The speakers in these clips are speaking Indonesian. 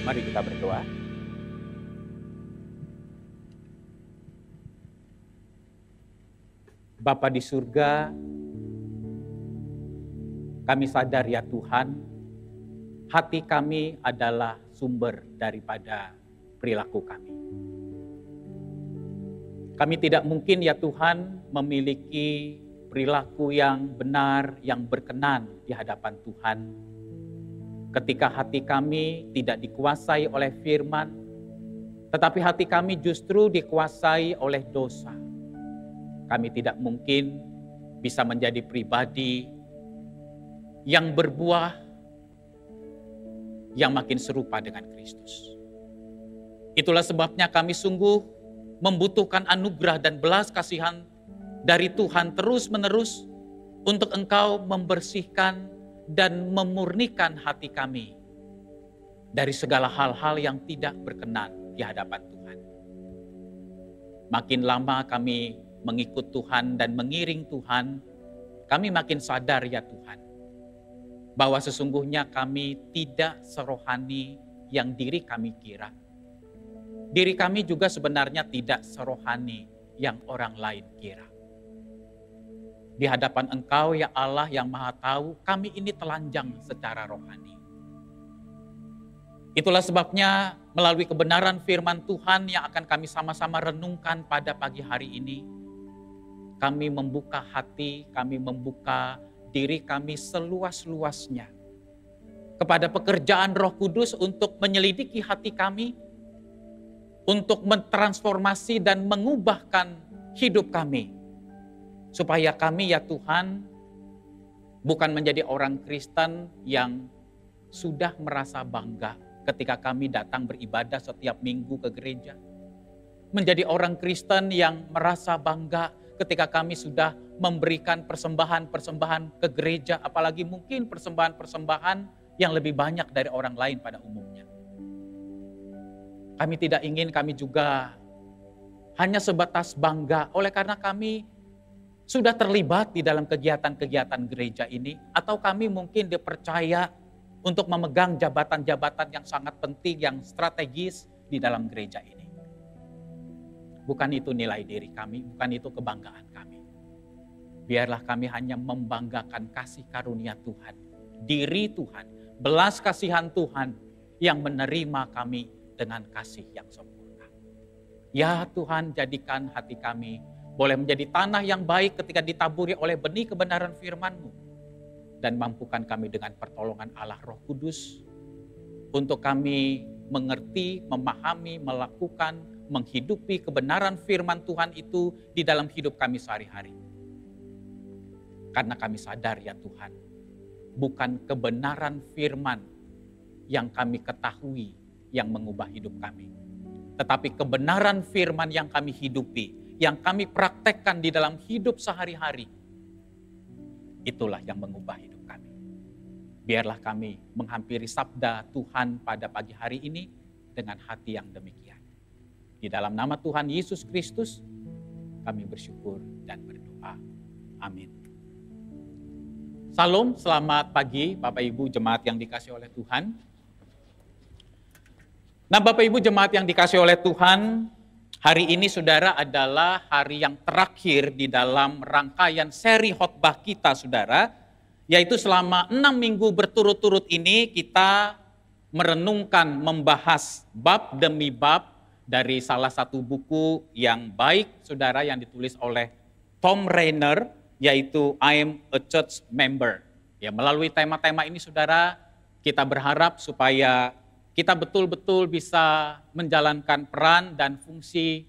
Mari kita berdoa. Bapa di surga, kami sadar ya Tuhan, hati kami adalah sumber daripada perilaku kami. Kami tidak mungkin ya Tuhan memiliki perilaku yang benar, yang berkenan di hadapan Tuhan. Ketika hati kami tidak dikuasai oleh firman, tetapi hati kami justru dikuasai oleh dosa. Kami tidak mungkin bisa menjadi pribadi yang berbuah, yang makin serupa dengan Kristus. Itulah sebabnya kami sungguh membutuhkan anugerah dan belas kasihan dari Tuhan terus-menerus untuk Engkau membersihkan dan memurnikan hati kami dari segala hal-hal yang tidak berkenan di hadapan Tuhan. Makin lama kami mengikut Tuhan dan mengiring Tuhan, kami makin sadar ya Tuhan, bahwa sesungguhnya kami tidak serohani yang diri kami kira. Diri kami juga sebenarnya tidak serohani yang orang lain kira. Di hadapan Engkau ya Allah yang Maha Tahu, kami ini telanjang secara rohani. Itulah sebabnya melalui kebenaran firman Tuhan yang akan kami sama-sama renungkan pada pagi hari ini, kami membuka hati, kami membuka diri kami seluas-luasnya kepada pekerjaan Roh Kudus untuk menyelidiki hati kami, untuk mentransformasi dan mengubahkan hidup kami. Supaya kami ya Tuhan bukan menjadi orang Kristen yang sudah merasa bangga ketika kami datang beribadah setiap minggu ke gereja. Menjadi orang Kristen yang merasa bangga ketika kami sudah memberikan persembahan-persembahan ke gereja, apalagi mungkin persembahan-persembahan yang lebih banyak dari orang lain pada umumnya. Kami tidak ingin kami juga hanya sebatas bangga oleh karena kami sudah terlibat di dalam kegiatan-kegiatan gereja ini, atau kami mungkin dipercaya untuk memegang jabatan-jabatan yang sangat penting, yang strategis di dalam gereja ini. Bukan itu nilai diri kami, bukan itu kebanggaan kami. Biarlah kami hanya membanggakan kasih karunia Tuhan, diri Tuhan, belas kasihan Tuhan yang menerima kami dengan kasih yang sempurna. Ya Tuhan, jadikan hati kami boleh menjadi tanah yang baik ketika ditaburi oleh benih kebenaran firman-Mu. Dan mampukan kami dengan pertolongan Allah Roh Kudus untuk kami mengerti, memahami, melakukan, menghidupi kebenaran firman Tuhan itu di dalam hidup kami sehari-hari. Karena kami sadar ya Tuhan, bukan kebenaran firman yang kami ketahui yang mengubah hidup kami. Tetapi kebenaran firman yang kami hidupi, yang kami praktekkan di dalam hidup sehari-hari, itulah yang mengubah hidup kami. Biarlah kami menghampiri sabda Tuhan pada pagi hari ini dengan hati yang demikian. Di dalam nama Tuhan Yesus Kristus, kami bersyukur dan berdoa. Amin. Salam, selamat pagi Bapak Ibu jemaat yang dikasihi oleh Tuhan. Nah Bapak Ibu jemaat yang dikasihi oleh Tuhan, hari ini saudara adalah hari yang terakhir di dalam rangkaian seri khotbah kita saudara, yaitu selama 6 minggu berturut-turut ini kita merenungkan, membahas bab demi bab dari salah satu buku yang baik saudara yang ditulis oleh Tom Rainer, yaitu I'm a Church Member. Ya, melalui tema-tema ini saudara, kita berharap supaya kita betul-betul bisa menjalankan peran dan fungsi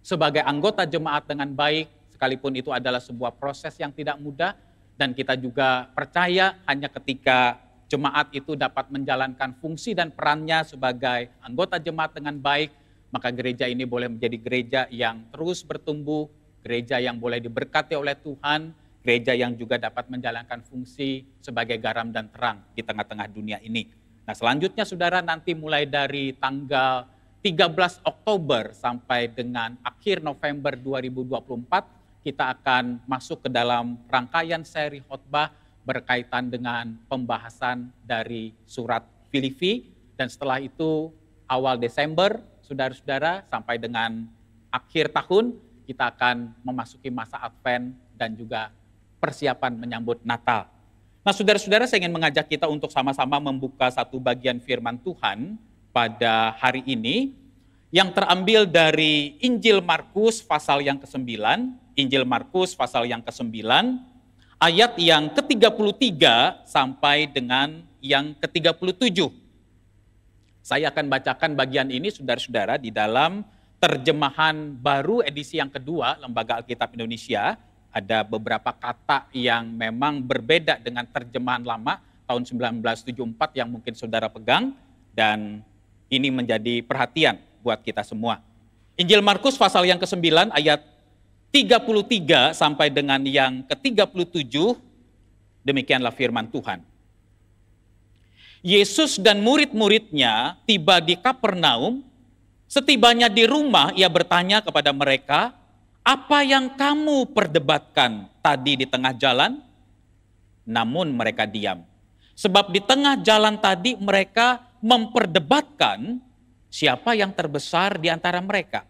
sebagai anggota jemaat dengan baik, sekalipun itu adalah sebuah proses yang tidak mudah, dan kita juga percaya hanya ketika jemaat itu dapat menjalankan fungsi dan perannya sebagai anggota jemaat dengan baik, maka gereja ini boleh menjadi gereja yang terus bertumbuh, gereja yang boleh diberkati oleh Tuhan, gereja yang juga dapat menjalankan fungsi sebagai garam dan terang di tengah-tengah dunia ini. Nah selanjutnya saudara, nanti mulai dari tanggal 13 Oktober sampai dengan akhir November 2024, kita akan masuk ke dalam rangkaian seri khotbah berkaitan dengan pembahasan dari surat Filipi. Dan setelah itu awal Desember, saudara-saudara, sampai dengan akhir tahun, kita akan memasuki masa Advent dan juga persiapan menyambut Natal. Nah, saudara-saudara, saya ingin mengajak kita untuk sama-sama membuka satu bagian firman Tuhan pada hari ini yang terambil dari Injil Markus pasal yang ke-9, Injil Markus pasal yang ke-9, ayat yang ke-33 sampai dengan yang ke-37. Saya akan bacakan bagian ini, saudara-saudara, di dalam terjemahan baru edisi yang kedua, Lembaga Alkitab Indonesia. Ada beberapa kata yang memang berbeda dengan terjemahan lama, tahun 1974 yang mungkin saudara pegang, dan ini menjadi perhatian buat kita semua. Injil Markus pasal yang ke-9, ayat 33 sampai dengan yang ke-37, demikianlah firman Tuhan. Yesus dan murid-muridnya tiba di Kapernaum. Setibanya di rumah, ia bertanya kepada mereka, "Apa yang kamu perdebatkan tadi di tengah jalan?" Namun mereka diam. Sebab di tengah jalan tadi mereka memperdebatkan siapa yang terbesar di antara mereka.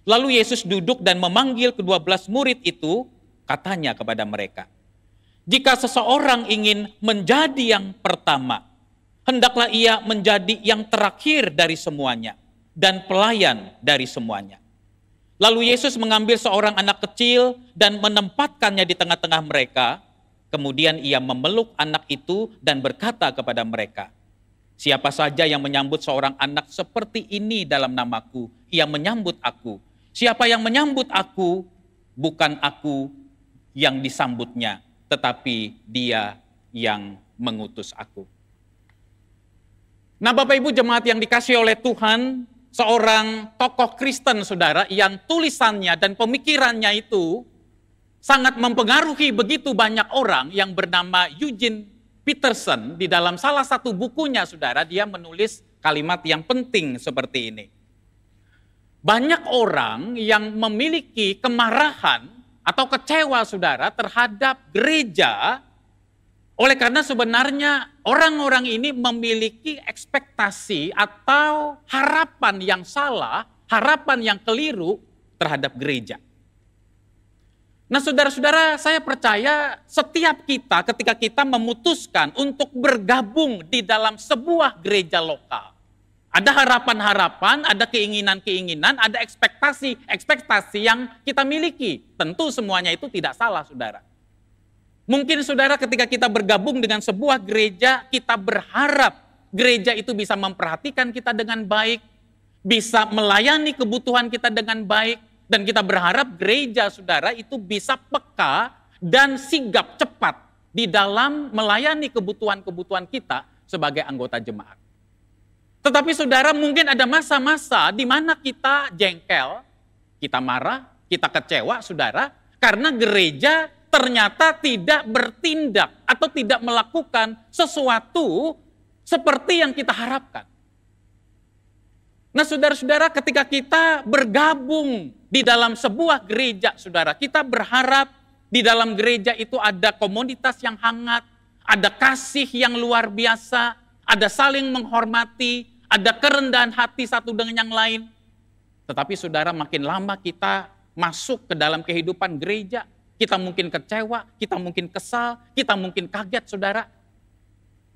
Lalu Yesus duduk dan memanggil ke-12 murid itu, katanya kepada mereka, "Jika seseorang ingin menjadi yang pertama, hendaklah ia menjadi yang terakhir dari semuanya dan pelayan dari semuanya." Lalu Yesus mengambil seorang anak kecil dan menempatkannya di tengah-tengah mereka. Kemudian ia memeluk anak itu dan berkata kepada mereka, "Siapa saja yang menyambut seorang anak seperti ini dalam namaku, ia menyambut aku. Siapa yang menyambut aku, bukan aku yang disambutnya, tetapi dia yang mengutus aku." Nah, Bapak Ibu jemaat yang dikasihi oleh Tuhan, seorang tokoh Kristen, saudara, yang tulisannya dan pemikirannya itu sangat mempengaruhi begitu banyak orang, yang bernama Eugene Peterson. Di dalam salah satu bukunya, saudara, dia menulis kalimat yang penting seperti ini. Banyak orang yang memiliki kemarahan atau kecewa, saudara, terhadap gereja, oleh karena sebenarnya orang-orang ini memiliki ekspektasi atau harapan yang salah, harapan yang keliru terhadap gereja. Nah, saudara-saudara, saya percaya setiap kita ketika kita memutuskan untuk bergabung di dalam sebuah gereja lokal, ada harapan-harapan, ada keinginan-keinginan, ada ekspektasi-ekspektasi yang kita miliki. Tentu semuanya itu tidak salah, saudara. Mungkin saudara ketika kita bergabung dengan sebuah gereja, kita berharap gereja itu bisa memperhatikan kita dengan baik, bisa melayani kebutuhan kita dengan baik, dan kita berharap gereja, saudara, itu bisa peka dan sigap cepat di dalam melayani kebutuhan-kebutuhan kita sebagai anggota jemaat. Tetapi saudara, mungkin ada masa-masa di mana kita jengkel, kita marah, kita kecewa, saudara, karena gereja ternyata tidak bertindak atau tidak melakukan sesuatu seperti yang kita harapkan. Nah, saudara-saudara, ketika kita bergabung di dalam sebuah gereja, saudara, kita berharap di dalam gereja itu ada komunitas yang hangat, ada kasih yang luar biasa, ada saling menghormati, ada kerendahan hati satu dengan yang lain. Tetapi saudara, makin lama kita masuk ke dalam kehidupan gereja, kita mungkin kecewa, kita mungkin kesal, kita mungkin kaget, saudara.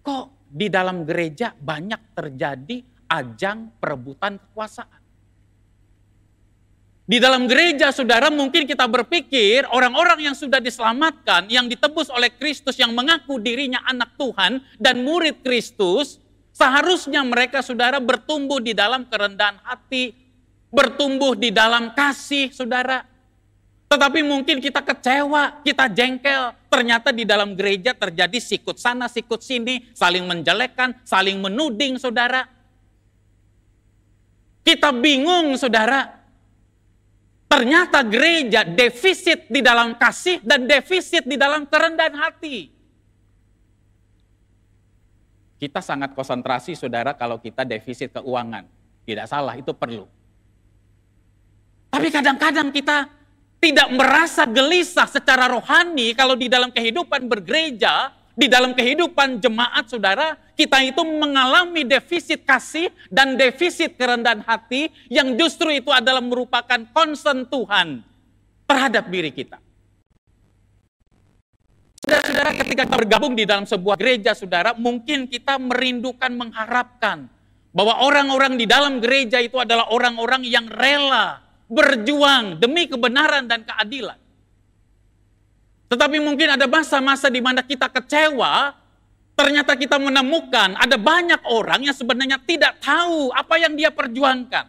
Kok di dalam gereja banyak terjadi ajang perebutan kekuasaan? Di dalam gereja, saudara, mungkin kita berpikir orang-orang yang sudah diselamatkan, yang ditebus oleh Kristus, yang mengaku dirinya anak Tuhan dan murid Kristus, seharusnya mereka, saudara, bertumbuh di dalam kerendahan hati, bertumbuh di dalam kasih, saudara. Tetapi mungkin kita kecewa, kita jengkel, ternyata di dalam gereja terjadi sikut sana, sikut sini, saling menjelekkan, saling menuding, saudara. Kita bingung, saudara. Ternyata gereja defisit di dalam kasih dan defisit di dalam kerendahan hati. Kita sangat konsentrasi, saudara, kalau kita defisit keuangan. Tidak salah, itu perlu. Tapi kadang-kadang kita tidak merasa gelisah secara rohani kalau di dalam kehidupan bergereja, di dalam kehidupan jemaat, saudara, kita itu mengalami defisit kasih dan defisit kerendahan hati yang justru itu adalah merupakan concern Tuhan terhadap diri kita. Saudara-saudara, ketika kita bergabung di dalam sebuah gereja, saudara, mungkin kita merindukan, mengharapkan bahwa orang-orang di dalam gereja itu adalah orang-orang yang rela berjuang demi kebenaran dan keadilan. Tetapi mungkin ada masa-masa di mana kita kecewa, ternyata kita menemukan ada banyak orang yang sebenarnya tidak tahu apa yang dia perjuangkan.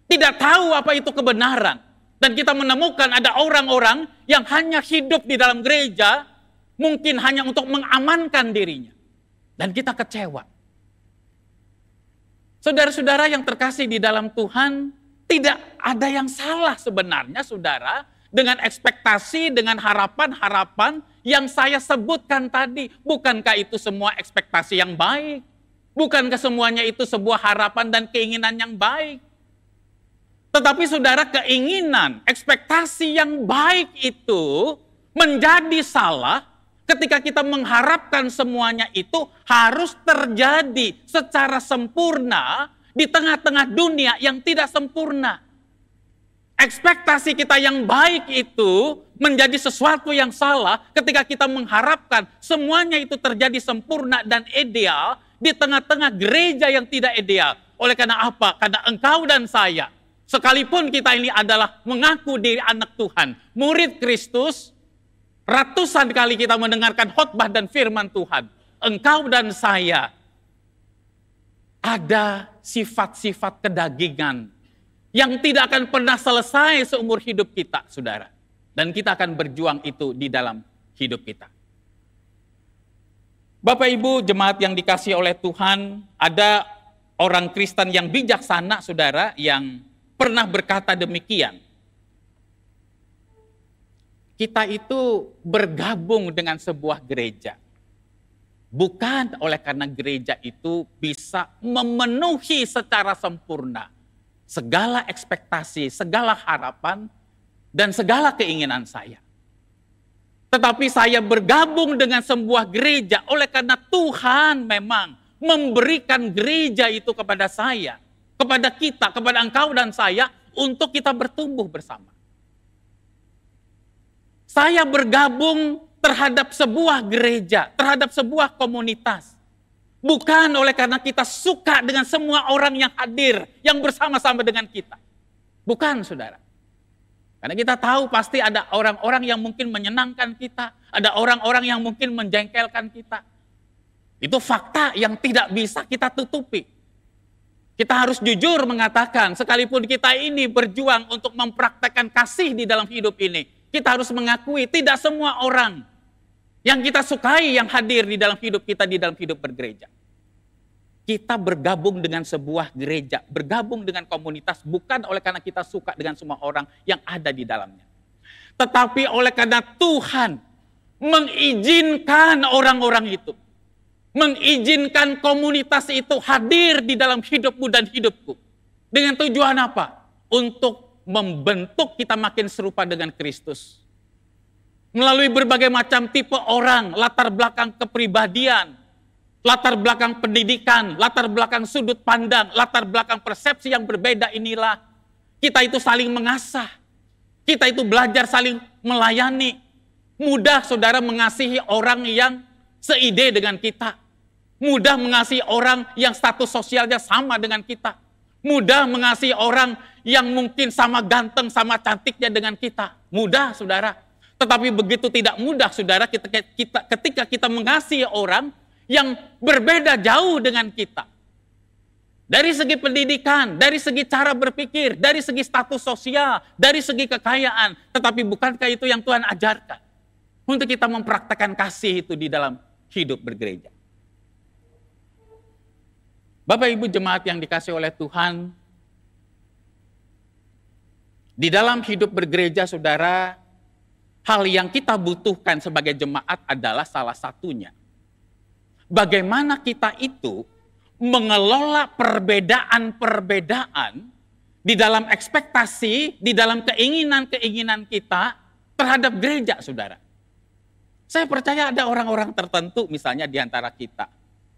Tidak tahu apa itu kebenaran. Dan kita menemukan ada orang-orang yang hanya hidup di dalam gereja, mungkin hanya untuk mengamankan dirinya. Dan kita kecewa. Saudara-saudara yang terkasih di dalam Tuhan, tidak ada yang salah sebenarnya, saudara, dengan ekspektasi, dengan harapan-harapan yang saya sebutkan tadi. Bukankah itu semua ekspektasi yang baik? Bukankah semuanya itu sebuah harapan dan keinginan yang baik? Tetapi saudara, keinginan, ekspektasi yang baik itu menjadi salah ketika kita mengharapkan semuanya itu harus terjadi secara sempurna di tengah-tengah dunia yang tidak sempurna. Ekspektasi kita yang baik itu menjadi sesuatu yang salah ketika kita mengharapkan semuanya itu terjadi sempurna dan ideal di tengah-tengah gereja yang tidak ideal. Oleh karena apa? Karena engkau dan saya, sekalipun kita ini adalah mengaku diri anak Tuhan, murid Kristus, ratusan kali kita mendengarkan khotbah dan firman Tuhan. Engkau dan saya ada sifat-sifat kedagingan yang tidak akan pernah selesai seumur hidup kita, saudara. Dan kita akan berjuang itu di dalam hidup kita. Bapak Ibu jemaat yang dikasihi oleh Tuhan, ada orang Kristen yang bijaksana, saudara, yang pernah berkata demikian. Kita itu bergabung dengan sebuah gereja. Bukan oleh karena gereja itu bisa memenuhi secara sempurna segala ekspektasi, segala harapan, dan segala keinginan saya. Tetapi saya bergabung dengan sebuah gereja oleh karena Tuhan memang memberikan gereja itu kepada saya, kepada kita, kepada engkau dan saya untuk kita bertumbuh bersama. Saya bergabung terhadap sebuah gereja, terhadap sebuah komunitas. Bukan oleh karena kita suka dengan semua orang yang hadir, yang bersama-sama dengan kita. Bukan, saudara. Karena kita tahu pasti ada orang-orang yang mungkin menyenangkan kita, ada orang-orang yang mungkin menjengkelkan kita. Itu fakta yang tidak bisa kita tutupi. Kita harus jujur mengatakan, sekalipun kita ini berjuang untuk mempraktekkan kasih di dalam hidup ini, kita harus mengakui tidak semua orang yang kita sukai yang hadir di dalam hidup kita, di dalam hidup bergereja. Kita bergabung dengan sebuah gereja, bergabung dengan komunitas bukan oleh karena kita suka dengan semua orang yang ada di dalamnya. Tetapi oleh karena Tuhan mengizinkan orang-orang itu, mengizinkan komunitas itu hadir di dalam hidupmu dan hidupku. Dengan tujuan apa? Untuk membentuk kita makin serupa dengan Kristus. Melalui berbagai macam tipe orang, latar belakang kepribadian, latar belakang pendidikan, latar belakang sudut pandang, latar belakang persepsi yang berbeda inilah kita itu saling mengasah. Kita itu belajar saling melayani. Mudah saudara mengasihi orang yang seide dengan kita. Mudah mengasihi orang yang status sosialnya sama dengan kita. Mudah mengasihi orang yang mungkin sama ganteng, sama cantiknya dengan kita. Mudah, saudara. Tetapi begitu tidak mudah, saudara, ketika kita mengasihi orang yang berbeda jauh dengan kita. Dari segi pendidikan, dari segi cara berpikir, dari segi status sosial, dari segi kekayaan. Tetapi bukankah itu yang Tuhan ajarkan? Untuk kita mempraktekkan kasih itu di dalam hidup bergereja. Bapak Ibu jemaat yang dikasihi oleh Tuhan, di dalam hidup bergereja, saudara, hal yang kita butuhkan sebagai jemaat adalah salah satunya. Bagaimana kita itu mengelola perbedaan-perbedaan di dalam ekspektasi, di dalam keinginan-keinginan kita terhadap gereja, saudara. Saya percaya ada orang-orang tertentu misalnya di antara kita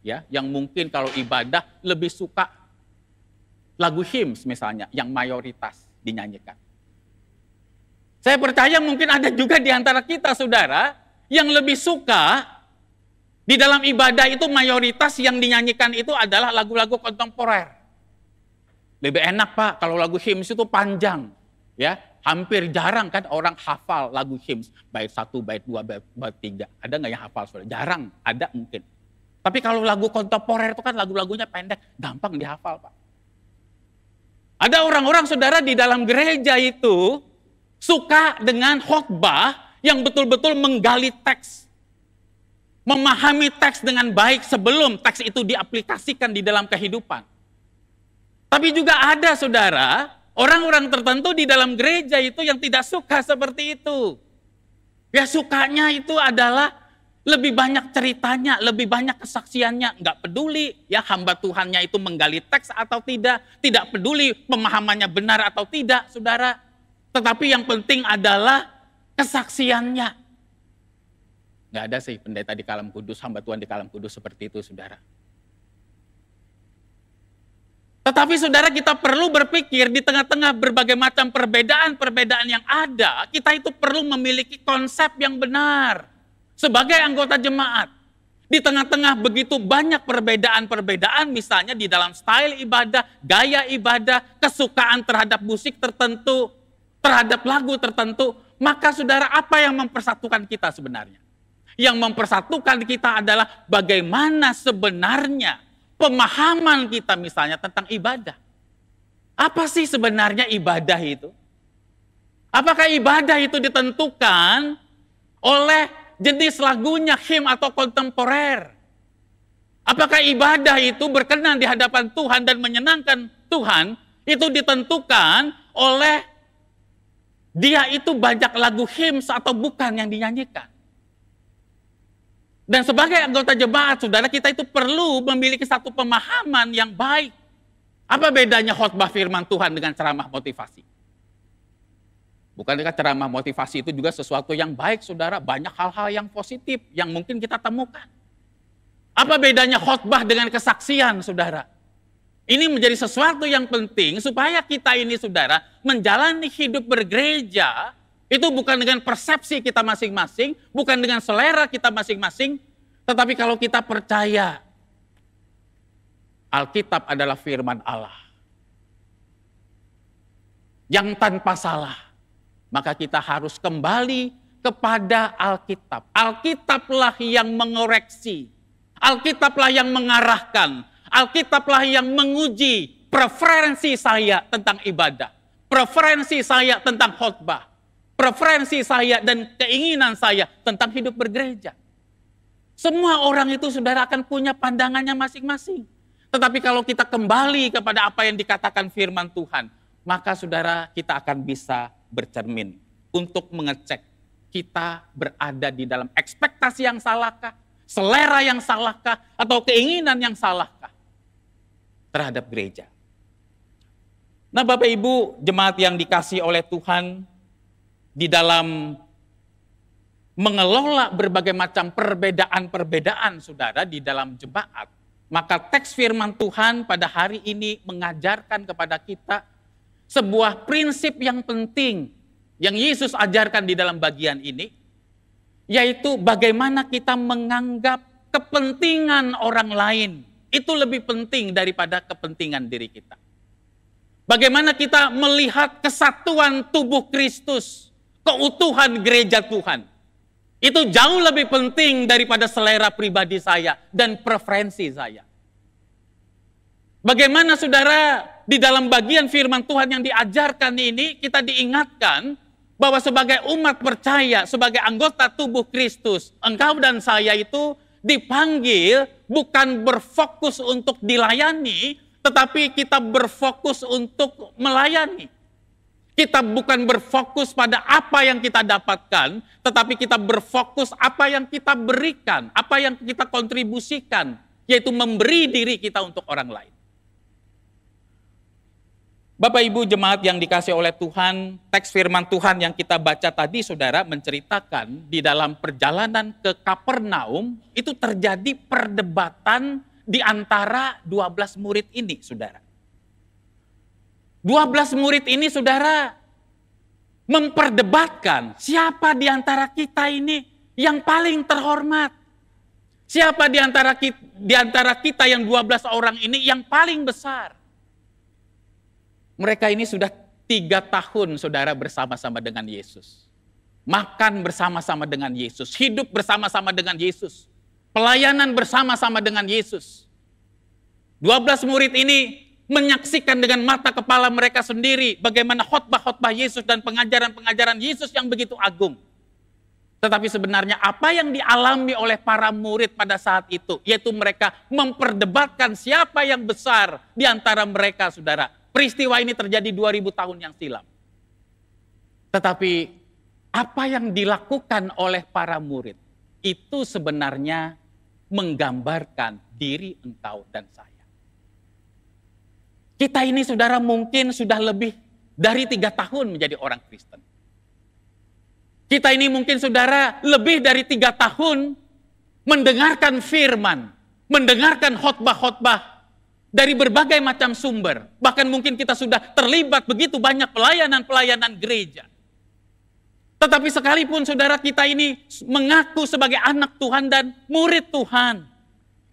ya, yang mungkin kalau ibadah lebih suka lagu hymns misalnya, yang mayoritas dinyanyikan. Saya percaya mungkin ada juga di antara kita, saudara, yang lebih suka di dalam ibadah itu mayoritas yang dinyanyikan itu adalah lagu-lagu kontemporer. Lebih enak, Pak, kalau lagu hymns itu panjang. Ya, hampir jarang kan orang hafal lagu hymns. Bait 1, bait 2, bait 3. Ada nggak yang hafal, saudara? Jarang, ada mungkin. Tapi kalau lagu kontemporer itu kan lagu-lagunya pendek, gampang dihafal, Pak. Ada orang-orang, saudara, di dalam gereja itu suka dengan khotbah yang betul-betul menggali teks. Memahami teks dengan baik sebelum teks itu diaplikasikan di dalam kehidupan. Tapi juga ada, saudara, orang-orang tertentu di dalam gereja itu yang tidak suka seperti itu. Ya, sukanya itu adalah lebih banyak ceritanya, lebih banyak kesaksiannya. Nggak peduli ya hamba Tuhannya itu menggali teks atau tidak. Tidak peduli pemahamannya benar atau tidak, saudara. Tetapi yang penting adalah kesaksiannya. Nggak ada sih pendeta di Kalam Kudus, hamba Tuhan di Kalam Kudus seperti itu, saudara. Tetapi saudara, kita perlu berpikir di tengah-tengah berbagai macam perbedaan-perbedaan yang ada, kita itu perlu memiliki konsep yang benar. Sebagai anggota jemaat, di tengah-tengah begitu banyak perbedaan-perbedaan, misalnya di dalam style ibadah, gaya ibadah, kesukaan terhadap musik tertentu, terhadap lagu tertentu, maka saudara, apa yang mempersatukan kita sebenarnya? Yang mempersatukan kita adalah bagaimana sebenarnya pemahaman kita misalnya tentang ibadah. Apa sih sebenarnya ibadah itu? Apakah ibadah itu ditentukan oleh jenis lagunya, hymn atau kontemporer? Apakah ibadah itu berkenan di hadapan Tuhan dan menyenangkan Tuhan? Itu ditentukan oleh dia itu banyak lagu hymns atau bukan yang dinyanyikan. Dan sebagai anggota jemaat, saudara, kita itu perlu memiliki satu pemahaman yang baik. Apa bedanya khotbah firman Tuhan dengan ceramah motivasi? Bukankah ceramah motivasi itu juga sesuatu yang baik, saudara? Banyak hal-hal yang positif yang mungkin kita temukan. Apa bedanya khotbah dengan kesaksian, saudara? Ini menjadi sesuatu yang penting supaya kita ini, saudara, menjalani hidup bergereja itu bukan dengan persepsi kita masing-masing, bukan dengan selera kita masing-masing, tetapi kalau kita percaya Alkitab adalah firman Allah yang tanpa salah, maka kita harus kembali kepada Alkitab. Alkitablah yang mengoreksi, Alkitablah yang mengarahkan, Alkitablah yang menguji preferensi saya tentang ibadah, preferensi saya tentang khotbah, preferensi saya dan keinginan saya tentang hidup bergereja. Semua orang itu, saudara, akan punya pandangannya masing-masing. Tetapi kalau kita kembali kepada apa yang dikatakan firman Tuhan, maka saudara, kita akan bisa bercermin untuk mengecek kita berada di dalam ekspektasi yang salahkah, selera yang salahkah, atau keinginan yang salahkah terhadap gereja. Nah, Bapak Ibu jemaat yang dikasihi oleh Tuhan, di dalam mengelola berbagai macam perbedaan-perbedaan, saudara, di dalam jemaat, maka teks firman Tuhan pada hari ini mengajarkan kepada kita sebuah prinsip yang penting yang Yesus ajarkan di dalam bagian ini, yaitu bagaimana kita menganggap kepentingan orang lain itu lebih penting daripada kepentingan diri kita. Bagaimana kita melihat kesatuan tubuh Kristus, keutuhan gereja Tuhan, itu jauh lebih penting daripada selera pribadi saya dan preferensi saya. Bagaimana, saudara, di dalam bagian firman Tuhan yang diajarkan ini, kita diingatkan bahwa sebagai umat percaya, sebagai anggota tubuh Kristus, engkau dan saya itu dipanggil bukan berfokus untuk dilayani, tetapi kita berfokus untuk melayani. Kita bukan berfokus pada apa yang kita dapatkan, tetapi kita berfokus apa yang kita berikan, apa yang kita kontribusikan, yaitu memberi diri kita untuk orang lain. Bapak Ibu jemaat yang dikasihi oleh Tuhan, teks firman Tuhan yang kita baca tadi, saudara, menceritakan di dalam perjalanan ke Kapernaum, itu terjadi perdebatan di antara 12 murid ini, saudara. 12 murid ini, saudara, memperdebatkan siapa di antara kita ini yang paling terhormat. Siapa di antara kita yang 12 orang ini yang paling besar. Mereka ini sudah 3 tahun, saudara, bersama-sama dengan Yesus. Makan bersama-sama dengan Yesus. Hidup bersama-sama dengan Yesus. Pelayanan bersama-sama dengan Yesus. 12 murid ini menyaksikan dengan mata kepala mereka sendiri bagaimana khotbah-khotbah Yesus dan pengajaran-pengajaran Yesus yang begitu agung. Tetapi sebenarnya apa yang dialami oleh para murid pada saat itu, yaitu mereka memperdebatkan siapa yang besar di antara mereka, saudara. Peristiwa ini terjadi 2000 tahun yang silam. Tetapi apa yang dilakukan oleh para murid itu sebenarnya menggambarkan diri engkau dan saya. Kita ini, saudara, mungkin sudah lebih dari 3 tahun menjadi orang Kristen. Kita ini mungkin, saudara, lebih dari 3 tahun mendengarkan firman, mendengarkan khotbah-khotbah dari berbagai macam sumber. Bahkan mungkin kita sudah terlibat begitu banyak pelayanan-pelayanan gereja. Tetapi sekalipun, saudara, kita ini mengaku sebagai anak Tuhan dan murid Tuhan,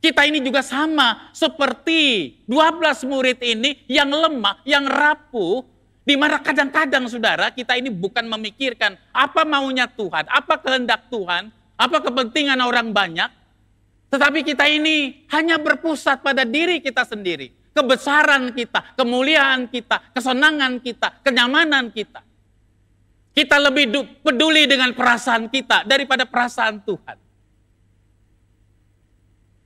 kita ini juga sama seperti 12 murid ini yang lemah, yang rapuh, di mana kadang-kadang, saudara, kita ini bukan memikirkan apa maunya Tuhan, apa kehendak Tuhan, apa kepentingan orang banyak, tetapi kita ini hanya berpusat pada diri kita sendiri, kebesaran kita, kemuliaan kita, kesenangan kita, kenyamanan kita. Kita lebih peduli dengan perasaan kita daripada perasaan Tuhan.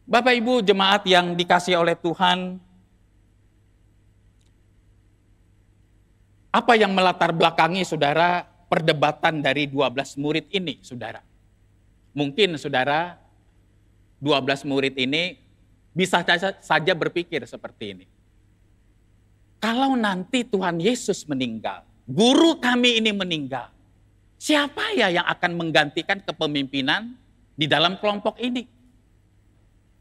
Bapak Ibu jemaat yang dikasihi oleh Tuhan, apa yang melatar belakangi, saudara, perdebatan dari 12 murid ini, saudara? Mungkin, saudara, 12 murid ini bisa saja berpikir seperti ini. Kalau nanti Tuhan Yesus meninggal, guru kami ini meninggal, siapa ya yang akan menggantikan kepemimpinan di dalam kelompok ini?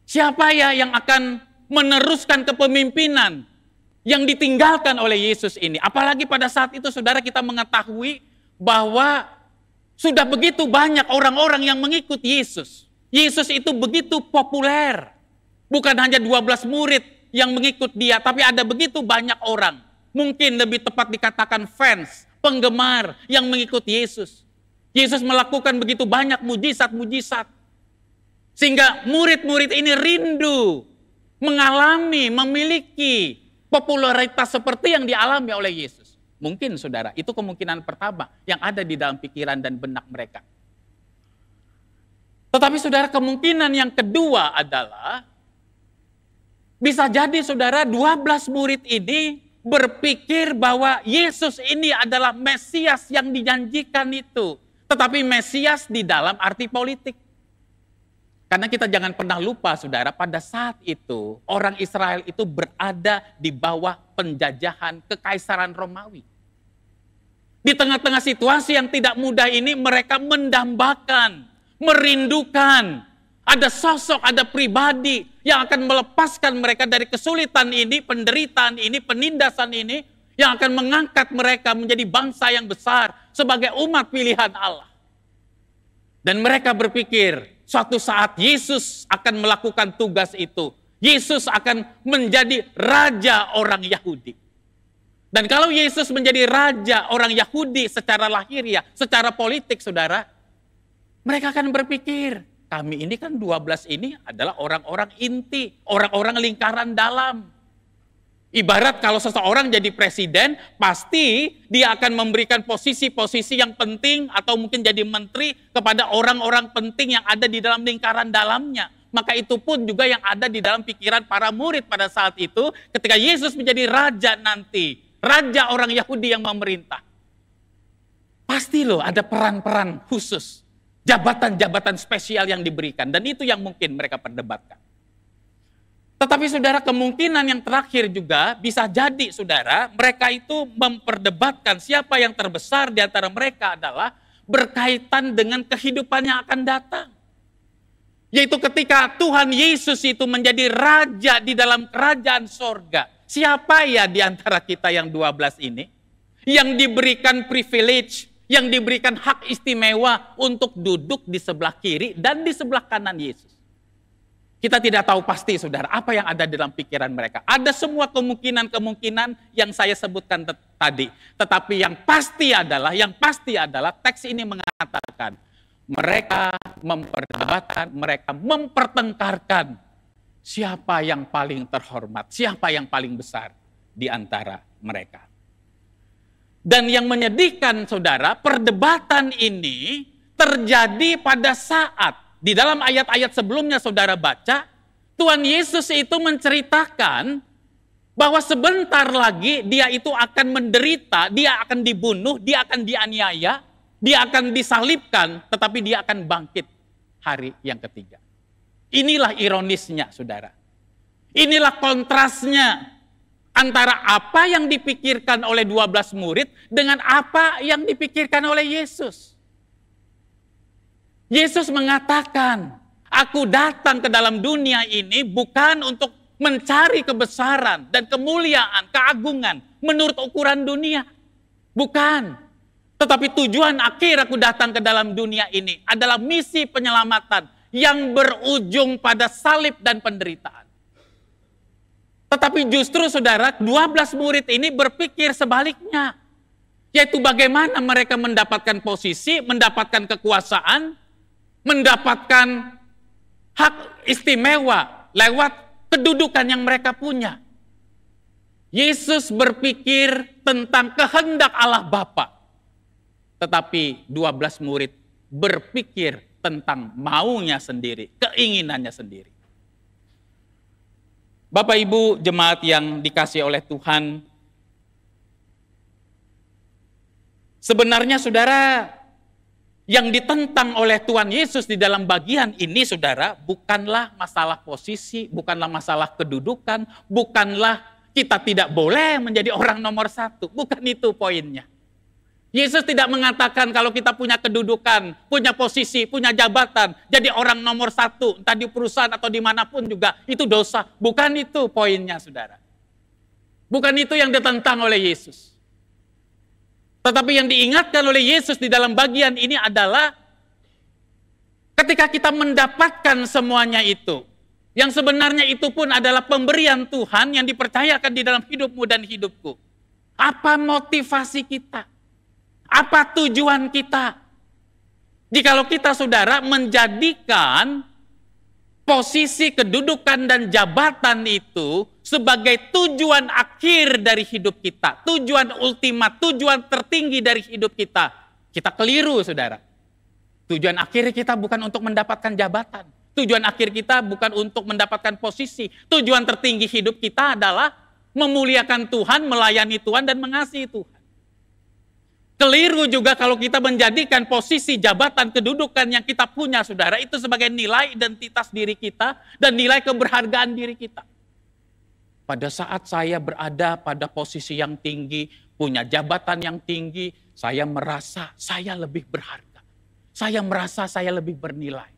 Siapa ya yang akan meneruskan kepemimpinan yang ditinggalkan oleh Yesus ini? Apalagi pada saat itu, saudara, kita mengetahui bahwa sudah begitu banyak orang-orang yang mengikut Yesus. Yesus itu begitu populer. Bukan hanya 12 murid yang mengikut dia, tapi ada begitu banyak orang. Mungkin lebih tepat dikatakan fans, penggemar yang mengikuti Yesus. Yesus melakukan begitu banyak mujizat-mujizat. Sehingga murid-murid ini rindu mengalami, memiliki popularitas seperti yang dialami oleh Yesus. Mungkin, saudara, itu kemungkinan pertama yang ada di dalam pikiran dan benak mereka. Tetapi, saudara, kemungkinan yang kedua adalah bisa jadi, saudara, 12 murid ini berpikir bahwa Yesus ini adalah Mesias yang dijanjikan itu. Tetapi Mesias di dalam arti politik. Karena kita jangan pernah lupa, saudara, pada saat itu orang Israel itu berada di bawah penjajahan kekaisaran Romawi. Di tengah-tengah situasi yang tidak mudah ini, mereka mendambakan, merindukan ada sosok, ada pribadi yang akan melepaskan mereka dari kesulitan ini, penderitaan ini, penindasan ini, yang akan mengangkat mereka menjadi bangsa yang besar sebagai umat pilihan Allah. Dan mereka berpikir, suatu saat Yesus akan melakukan tugas itu. Yesus akan menjadi raja orang Yahudi. Dan kalau Yesus menjadi raja orang Yahudi secara lahiriah, secara politik, saudara, mereka akan berpikir, kami ini kan 12 ini adalah orang-orang inti, orang-orang lingkaran dalam. Ibarat kalau seseorang jadi presiden, pasti dia akan memberikan posisi-posisi yang penting atau mungkin jadi menteri kepada orang-orang penting yang ada di dalam lingkaran dalamnya. Maka itu pun juga yang ada di dalam pikiran para murid pada saat itu ketika Yesus menjadi raja nanti. Raja orang Yahudi yang memerintah. Pasti loh ada peran-peran khusus. Jabatan-jabatan spesial yang diberikan. Dan itu yang mungkin mereka perdebatkan. Tetapi, saudara, kemungkinan yang terakhir juga bisa jadi, saudara, mereka itu memperdebatkan siapa yang terbesar di antara mereka adalah berkaitan dengan kehidupan yang akan datang. Yaitu ketika Tuhan Yesus itu menjadi raja di dalam kerajaan sorga. Siapa ya di antara kita yang 12 ini? Yang diberikan privilege, yang diberikan hak istimewa untuk duduk di sebelah kiri dan di sebelah kanan Yesus. Kita tidak tahu pasti, saudara, apa yang ada dalam pikiran mereka. Ada semua kemungkinan-kemungkinan yang saya sebutkan tadi. Tetapi yang pasti adalah teks ini mengatakan, mereka memperdebatkan, mereka mempertengkarkan siapa yang paling terhormat, siapa yang paling besar di antara mereka. Dan yang menyedihkan, saudara, perdebatan ini terjadi pada saat di dalam ayat-ayat sebelumnya saudara baca, Tuhan Yesus itu menceritakan bahwa sebentar lagi dia itu akan menderita, dia akan dibunuh, dia akan dianiaya, dia akan disalibkan, tetapi dia akan bangkit hari yang ketiga. Inilah ironisnya, saudara. Inilah kontrasnya antara apa yang dipikirkan oleh 12 murid dengan apa yang dipikirkan oleh Yesus. Yesus mengatakan, aku datang ke dalam dunia ini bukan untuk mencari kebesaran dan kemuliaan, keagungan menurut ukuran dunia. Bukan. Tetapi tujuan akhir aku datang ke dalam dunia ini adalah misi penyelamatan yang berujung pada salib dan penderitaan. Tetapi justru saudara, 12 murid ini berpikir sebaliknya. Yaitu bagaimana mereka mendapatkan posisi, mendapatkan kekuasaan, mendapatkan hak istimewa lewat kedudukan yang mereka punya. Yesus berpikir tentang kehendak Allah Bapa. Tetapi 12 murid berpikir tentang maunya sendiri, keinginannya sendiri. Bapak Ibu jemaat yang dikasihi oleh Tuhan, sebenarnya saudara, yang ditentang oleh Tuhan Yesus di dalam bagian ini, saudara, bukanlah masalah posisi, bukanlah masalah kedudukan, bukanlah kita tidak boleh menjadi orang nomor satu. Bukan itu poinnya. Yesus tidak mengatakan kalau kita punya kedudukan, punya posisi, punya jabatan, jadi orang nomor satu, entah di perusahaan atau dimanapun juga, itu dosa. Bukan itu poinnya, saudara. Bukan itu yang ditentang oleh Yesus. Tetapi yang diingatkan oleh Yesus di dalam bagian ini adalah ketika kita mendapatkan semuanya itu, yang sebenarnya itu pun adalah pemberian Tuhan yang dipercayakan di dalam hidupmu dan hidupku. Apa motivasi kita? Apa tujuan kita? Jikalau kita, saudara, menjadikan posisi, kedudukan, dan jabatan itu sebagai tujuan akhir dari hidup kita, tujuan ultimat, tujuan tertinggi dari hidup kita, kita keliru, saudara. Tujuan akhir kita bukan untuk mendapatkan jabatan, tujuan akhir kita bukan untuk mendapatkan posisi, tujuan tertinggi hidup kita adalah memuliakan Tuhan, melayani Tuhan, dan mengasihi Tuhan. Keliru juga kalau kita menjadikan posisi, jabatan, kedudukan yang kita punya, saudara, itu sebagai nilai identitas diri kita dan nilai keberhargaan diri kita. Pada saat saya berada pada posisi yang tinggi, punya jabatan yang tinggi, saya merasa saya lebih berharga. Saya merasa saya lebih bernilai.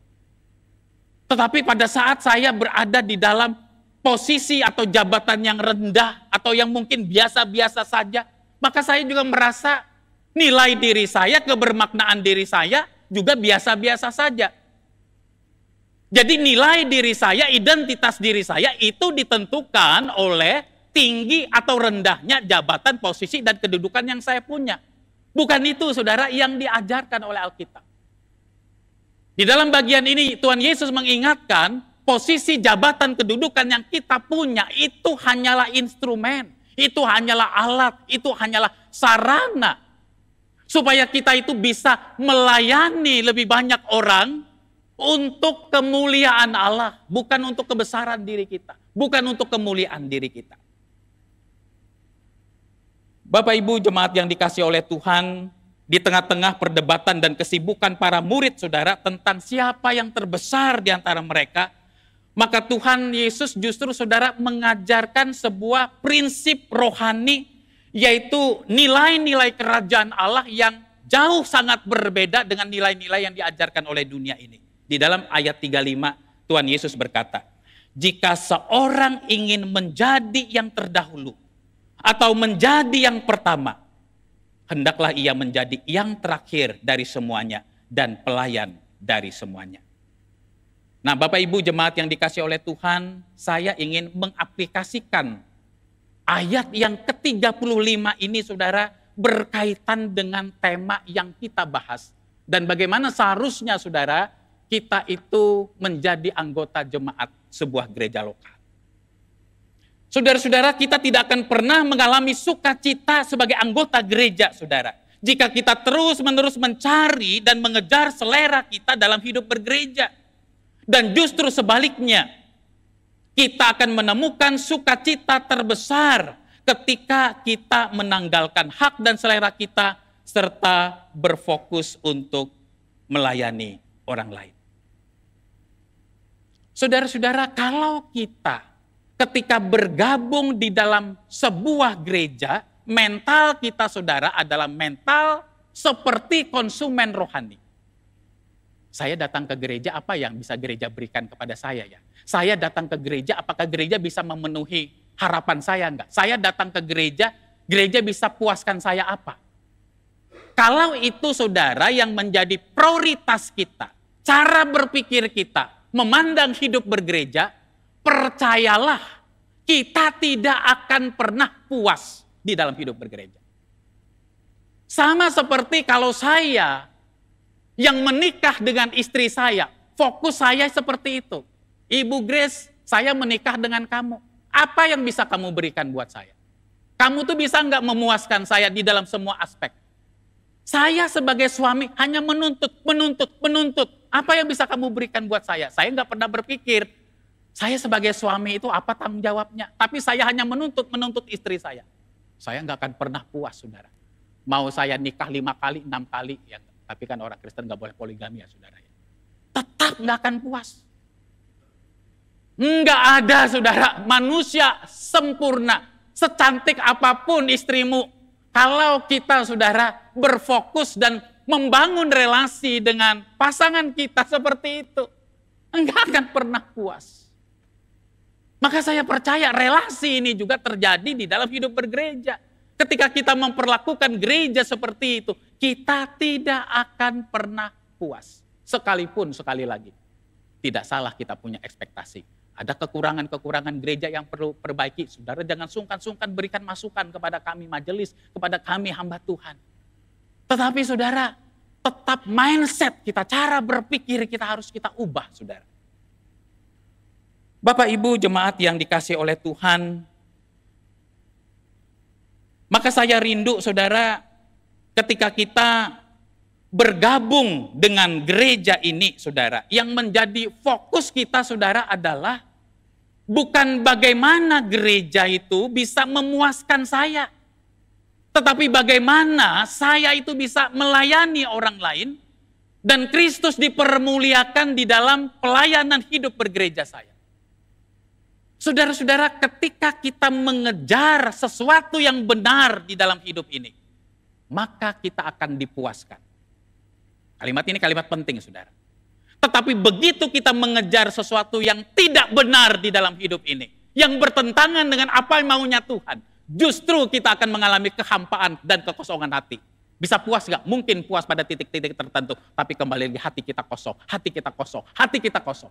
Tetapi pada saat saya berada di dalam posisi atau jabatan yang rendah atau yang mungkin biasa-biasa saja, maka saya juga merasa nilai diri saya, kebermaknaan diri saya juga biasa-biasa saja. Jadi nilai diri saya, identitas diri saya itu ditentukan oleh tinggi atau rendahnya jabatan, posisi, dan kedudukan yang saya punya. Bukan itu, saudara, yang diajarkan oleh Alkitab. Di dalam bagian ini Tuhan Yesus mengingatkan posisi, jabatan, kedudukan yang kita punya itu hanyalah instrumen, itu hanyalah alat, itu hanyalah sarana supaya kita itu bisa melayani lebih banyak orang untuk kemuliaan Allah, bukan untuk kebesaran diri kita, bukan untuk kemuliaan diri kita. Bapak Ibu jemaat yang dikasihi oleh Tuhan, di tengah-tengah perdebatan dan kesibukan para murid, saudara, tentang siapa yang terbesar di antara mereka, maka Tuhan Yesus justru, saudara, mengajarkan sebuah prinsip rohani, yaitu nilai-nilai kerajaan Allah yang jauh sangat berbeda dengan nilai-nilai yang diajarkan oleh dunia ini. Di dalam ayat 35 Tuhan Yesus berkata, jika seorang ingin menjadi yang terdahulu atau menjadi yang pertama, hendaklah ia menjadi yang terakhir dari semuanya dan pelayan dari semuanya. Nah, Bapak Ibu jemaat yang dikasihi oleh Tuhan, saya ingin mengaplikasikan ayat yang ke-35 ini saudara berkaitan dengan tema yang kita bahas. Dan bagaimana seharusnya saudara kita itu menjadi anggota jemaat sebuah gereja lokal. Saudara-saudara, kita tidak akan pernah mengalami sukacita sebagai anggota gereja, saudara, jika kita terus-menerus mencari dan mengejar selera kita dalam hidup bergereja. Dan justru sebaliknya, kita akan menemukan sukacita terbesar ketika kita menanggalkan hak dan selera kita, serta berfokus untuk melayani orang lain. Saudara-saudara, kalau kita ketika bergabung di dalam sebuah gereja, mental kita saudara adalah mental seperti konsumen rohani. Saya datang ke gereja, apa yang bisa gereja berikan kepada saya ya? Saya datang ke gereja, apakah gereja bisa memenuhi harapan saya enggak? Saya datang ke gereja, gereja bisa puaskan saya apa? Kalau itu saudara yang menjadi prioritas kita, cara berpikir kita, memandang hidup bergereja, percayalah, kita tidak akan pernah puas di dalam hidup bergereja. Sama seperti kalau saya yang menikah dengan istri saya, fokus saya seperti itu. Ibu Grace, saya menikah dengan kamu. Apa yang bisa kamu berikan buat saya? Kamu tuh bisa nggak memuaskan saya di dalam semua aspek? Saya sebagai suami hanya menuntut. Apa yang bisa kamu berikan buat saya? Saya nggak pernah berpikir, saya sebagai suami itu apa tanggung jawabnya? Tapi saya hanya menuntut istri saya. Saya nggak akan pernah puas, saudara. Mau saya nikah 5 kali, 6 kali, ya, tapi kan orang Kristen nggak boleh poligami ya, saudara. Tetap nggak akan puas. Nggak ada, saudara, manusia sempurna. Secantik apapun istrimu, kalau kita, saudara, berfokus dan membangun relasi dengan pasangan kita seperti itu, enggak akan pernah puas. Maka saya percaya relasi ini juga terjadi di dalam hidup bergereja. Ketika kita memperlakukan gereja seperti itu, kita tidak akan pernah puas. Sekalipun sekali lagi, tidak salah kita punya ekspektasi. Ada kekurangan-kekurangan gereja yang perlu perbaiki. Saudara jangan sungkan-sungkan berikan masukan kepada kami majelis, kepada kami hamba Tuhan. Tetapi saudara, tetap mindset kita, cara berpikir kita harus kita ubah, saudara. Bapak Ibu jemaat yang dikasihi oleh Tuhan, maka saya rindu saudara ketika kita bergabung dengan gereja ini saudara, yang menjadi fokus kita saudara adalah bukan bagaimana gereja itu bisa memuaskan saya, tetapi bagaimana saya itu bisa melayani orang lain dan Kristus dipermuliakan di dalam pelayanan hidup bergereja saya. Saudara-saudara, ketika kita mengejar sesuatu yang benar di dalam hidup ini, maka kita akan dipuaskan. Kalimat ini kalimat penting, saudara. Tetapi begitu kita mengejar sesuatu yang tidak benar di dalam hidup ini, yang bertentangan dengan apa yang maunya Tuhan, justru kita akan mengalami kehampaan dan kekosongan hati. Bisa puas gak? Mungkin puas pada titik-titik tertentu, tapi kembali lagi hati kita kosong, hati kita kosong, hati kita kosong.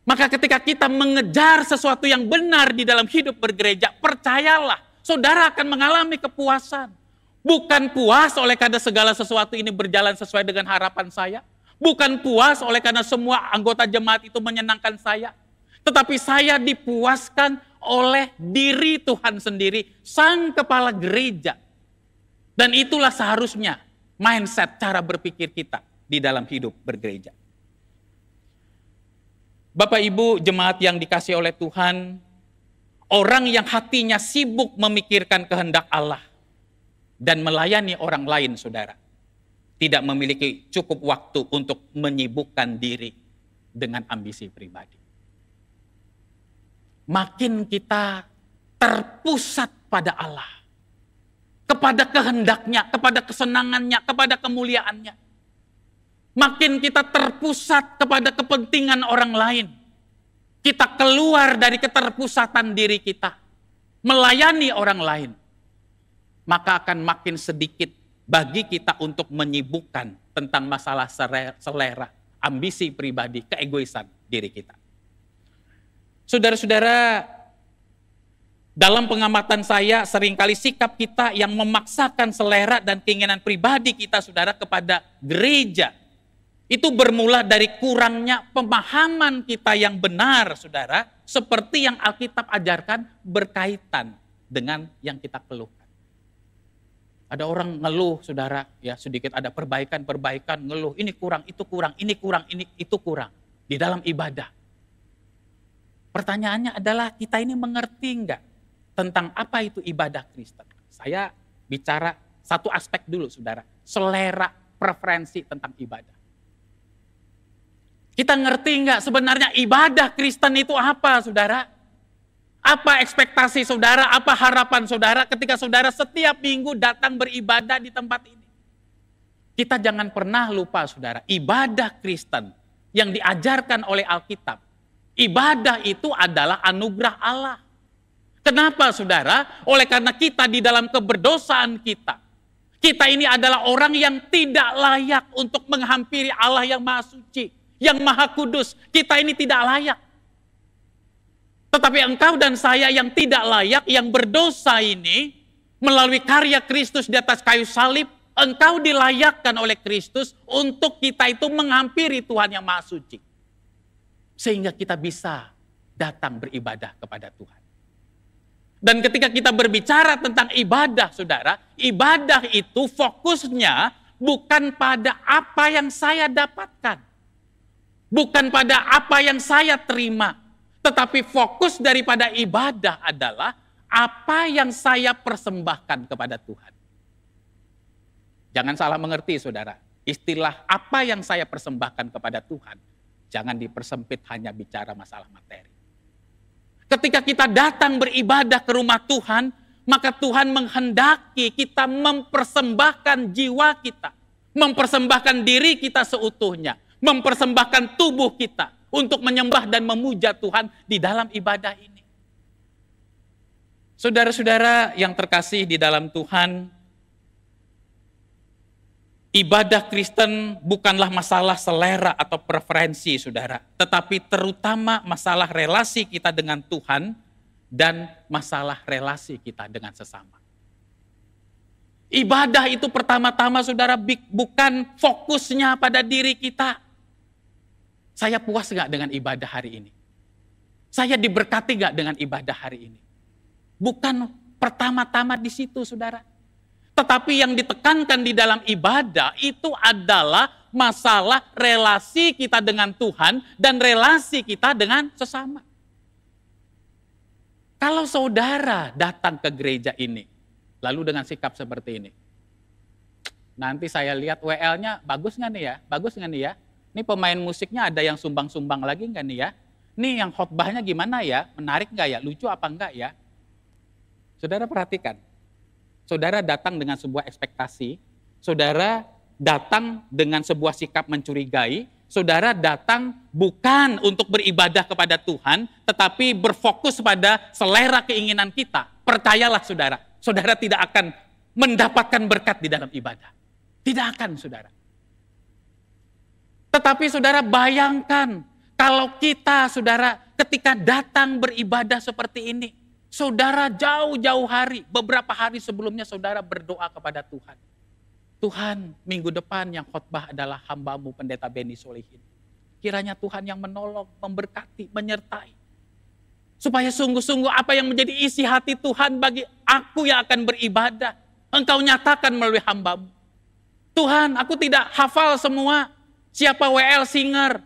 Maka ketika kita mengejar sesuatu yang benar di dalam hidup bergereja, percayalah, saudara akan mengalami kepuasan. Bukan puas oleh karena segala sesuatu ini berjalan sesuai dengan harapan saya. Bukan puas oleh karena semua anggota jemaat itu menyenangkan saya. Tetapi saya dipuaskan oleh diri Tuhan sendiri, Sang Kepala Gereja. Dan itulah seharusnya mindset cara berpikir kita di dalam hidup bergereja. Bapak Ibu jemaat yang dikasihi oleh Tuhan, orang yang hatinya sibuk memikirkan kehendak Allah dan melayani orang lain, saudara, tidak memiliki cukup waktu untuk menyibukkan diri dengan ambisi pribadi. Makin kita terpusat pada Allah, kepada kehendaknya, kepada kesenangannya, kepada kemuliaannya, makin kita terpusat kepada kepentingan orang lain. Kita keluar dari keterpusatan diri kita, melayani orang lain. Maka akan makin sedikit bagi kita untuk menyibukkan tentang masalah selera, ambisi pribadi, keegoisan diri kita. Saudara-saudara, dalam pengamatan saya, seringkali sikap kita yang memaksakan selera dan keinginan pribadi kita, saudara, kepada gereja, itu bermula dari kurangnya pemahaman kita yang benar, saudara, seperti yang Alkitab ajarkan berkaitan dengan yang kita keluhkan. Ada orang ngeluh, saudara, ya sedikit ada perbaikan, ngeluh, ini kurang, itu kurang, di dalam ibadah. Pertanyaannya adalah, kita ini mengerti enggak tentang apa itu ibadah Kristen? Saya bicara satu aspek dulu, saudara. Selera, preferensi tentang ibadah. Kita ngerti enggak sebenarnya ibadah Kristen itu apa, saudara? Apa ekspektasi saudara, apa harapan saudara ketika saudara setiap minggu datang beribadah di tempat ini? Kita jangan pernah lupa, saudara, ibadah Kristen yang diajarkan oleh Alkitab. Ibadah itu adalah anugerah Allah. Kenapa, saudara? Oleh karena kita di dalam keberdosaan kita. Kita ini adalah orang yang tidak layak untuk menghampiri Allah yang Maha Suci, yang Maha Kudus. Kita ini tidak layak. Tetapi engkau dan saya yang tidak layak, yang berdosa ini, melalui karya Kristus di atas kayu salib, engkau dilayakkan oleh Kristus untuk kita itu menghampiri Tuhan yang Maha Suci. Sehingga kita bisa datang beribadah kepada Tuhan. Dan ketika kita berbicara tentang ibadah, saudara, ibadah itu fokusnya bukan pada apa yang saya dapatkan. Bukan pada apa yang saya terima. Tetapi fokus daripada ibadah adalah apa yang saya persembahkan kepada Tuhan. Jangan salah mengerti, saudara. Istilah apa yang saya persembahkan kepada Tuhan, jangan dipersempit hanya bicara masalah materi. Ketika kita datang beribadah ke rumah Tuhan, maka Tuhan menghendaki kita mempersembahkan jiwa kita, mempersembahkan diri kita seutuhnya, mempersembahkan tubuh kita untuk menyembah dan memuja Tuhan di dalam ibadah ini. Saudara-saudara yang terkasih di dalam Tuhan, ibadah Kristen bukanlah masalah selera atau preferensi, saudara. Tetapi terutama masalah relasi kita dengan Tuhan dan masalah relasi kita dengan sesama. Ibadah itu pertama-tama, saudara, bukan fokusnya pada diri kita. Saya puas gak dengan ibadah hari ini? Saya diberkati gak dengan ibadah hari ini? Bukan pertama-tama di situ, saudara. Tetapi yang ditekankan di dalam ibadah itu adalah masalah relasi kita dengan Tuhan dan relasi kita dengan sesama. Kalau saudara datang ke gereja ini, lalu dengan sikap seperti ini, nanti saya lihat WL-nya bagus nggak nih ya? Bagus nggak nih ya? Ini pemain musiknya ada yang sumbang-sumbang lagi nggak nih ya? Nih yang khotbahnya gimana ya? Menarik nggak ya? Lucu apa enggak ya? Saudara perhatikan. Saudara datang dengan sebuah ekspektasi, saudara datang dengan sebuah sikap mencurigai, saudara datang bukan untuk beribadah kepada Tuhan, tetapi berfokus pada selera keinginan kita. Percayalah, saudara, saudara tidak akan mendapatkan berkat di dalam ibadah. Tidak akan, saudara. Tetapi saudara bayangkan, kalau kita, saudara, ketika datang beribadah seperti ini, saudara jauh-jauh hari, beberapa hari sebelumnya saudara berdoa kepada Tuhan. Tuhan, minggu depan yang khotbah adalah hamba-Mu Pendeta Beni Solihin. Kiranya Tuhan yang menolong, memberkati, menyertai. Supaya sungguh-sungguh apa yang menjadi isi hati Tuhan bagi aku yang akan beribadah, Engkau nyatakan melalui hamba-Mu. Tuhan, aku tidak hafal semua siapa WL singer,